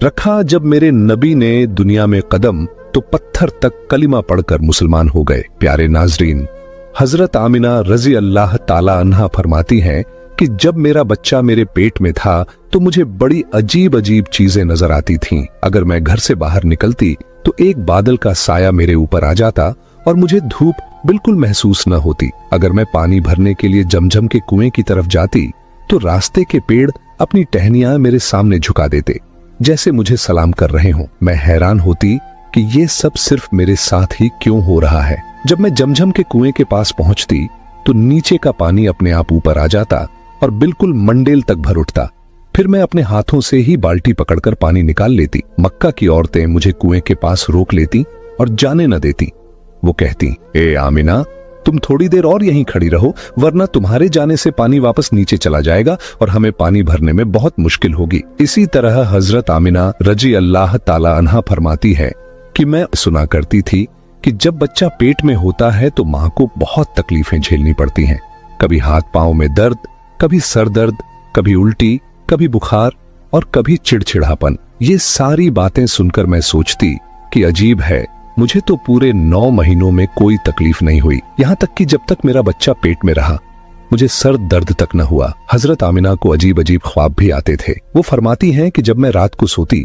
रखा जब मेरे नबी ने दुनिया में कदम तो पत्थर तक कलिमा पढ़कर मुसलमान हो गए। प्यारे नाजरीन, हजरत आमिना रजी अल्लाह ताला अन्हा फरमाती हैं कि जब मेरा बच्चा मेरे पेट में था तो मुझे बड़ी अजीब अजीब चीजें नजर आती थीं। अगर मैं घर से बाहर निकलती तो एक बादल का साया मेरे ऊपर आ जाता और मुझे धूप बिल्कुल महसूस न होती। अगर मैं पानी भरने के लिए जमजम के कुएं की तरफ जाती तो रास्ते के पेड़ अपनी टहनियां मेरे सामने झुका देते, जैसे मुझे सलाम कर रहे हों। मैं हैरान होती कि ये सब सिर्फ मेरे साथ ही क्यों हो रहा है। जब मैं जमजम के कुएं के पास पहुंचती तो नीचे का पानी अपने आप ऊपर आ जाता और बिल्कुल मंडेल तक भर उठता। फिर मैं अपने हाथों से ही बाल्टी पकड़कर पानी निकाल लेती। मक्का की औरतें मुझे कुएं के पास रोक लेती और जाने न देती। वो कहती, ए आमिना, तुम थोड़ी देर और यहीं खड़ी रहो, वरना तुम्हारे जाने से पानी वापस नीचे चला जाएगा और हमें पानी भरने में बहुत मुश्किल होगी। इसी तरह हजरत आमिना रजी अल्लाह ताला अन्हा फरमाती है कि मैं सुना करती थी कि जब बच्चा पेट में होता है तो मां को बहुत तकलीफें झेलनी पड़ती हैं। कभी हाथ पांव में दर्द, कभी सर दर्द, कभी उल्टी, कभी बुखार और कभी चिड़चिड़ापन। ये सारी बातें सुनकर मैं सोचती कि अजीब है, मुझे तो पूरे 9 महीनों में कोई तकलीफ नहीं हुई। यहाँ तक कि जब तक मेरा बच्चा पेट में रहा मुझे सर दर्द तक न हुआ। हजरत आमिना को अजीब अजीब ख्वाब भी आते थे। वो फरमाती हैं कि जब मैं रात को सोती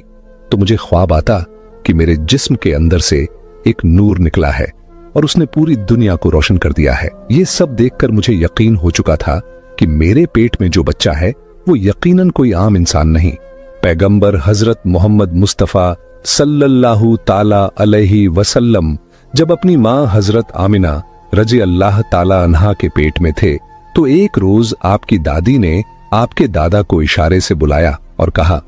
तो मुझे ख्वाब आता कि मेरे जिस्म के अंदर से एक नूर निकला है और उसने पूरी दुनिया को रोशन कर दिया है। ये सब देखकर मुझे यकीन हो चुका था कि मेरे पेट में जो बच्चा है वो यकीनन कोई आम इंसान नहीं, पैगंबर हजरत मोहम्मद मुस्तफा सल्लल्लाहु ताला अलैहि वसल्लम जब अपनी मां हजरत आमिना रजी अल्लाह ताला अन्हा के पेट में थे तो एक रोज आपकी दादी ने आपके दादा को इशारे से बुलाया और कहा,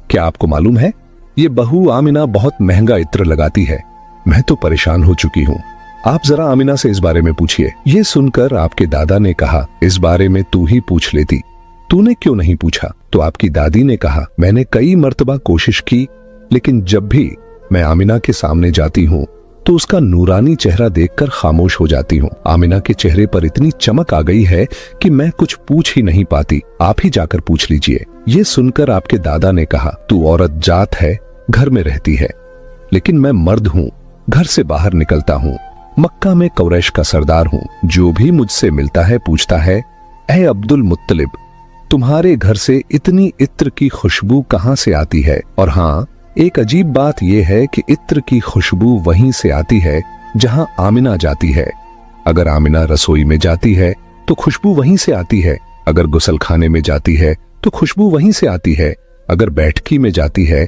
क्या आपको मालूम है ये बहू आमिना बहुत महंगा इत्र लगाती है। मैं तो परेशान हो चुकी हूँ, आप जरा आमिना से इस बारे में पूछिए। ये सुनकर आपके दादा ने कहा, इस बारे में तू ही पूछ लेती, तूने क्यों नहीं पूछा? तो आपकी दादी ने कहा, मैंने कई मर्तबा कोशिश की, लेकिन जब भी मैं आमिना के सामने जाती हूँ तो उसका नूरानी चेहरा देखकर खामोश हो जाती हूँ। आमिना के चेहरे पर इतनी चमक आ गई है कि मैं कुछ पूछ ही नहीं पाती, आप ही जाकर पूछ लीजिए। ये सुनकर आपके दादा ने कहा, तू औरत जात है, घर में रहती है, लेकिन मैं मर्द हूँ, घर से बाहर निकलता हूँ, मक्का में कुरैश का सरदार हूँ। जो भी मुझसे मिलता है पूछता है, ऐ अब्दुल मुत्तलिब, तुम्हारे घर से इतनी इत्र की खुशबू कहाँ से आती है? और हाँ, एक अजीब बात यह है कि इत्र की खुशबू वहीं से आती है जहां आमिना जाती है। अगर आमिना रसोई में जाती है तो खुशबू वहीं से आती है, अगर गुसलखाने में जाती है तो खुशबू वहीं से आती है, अगर बैठकी में जाती है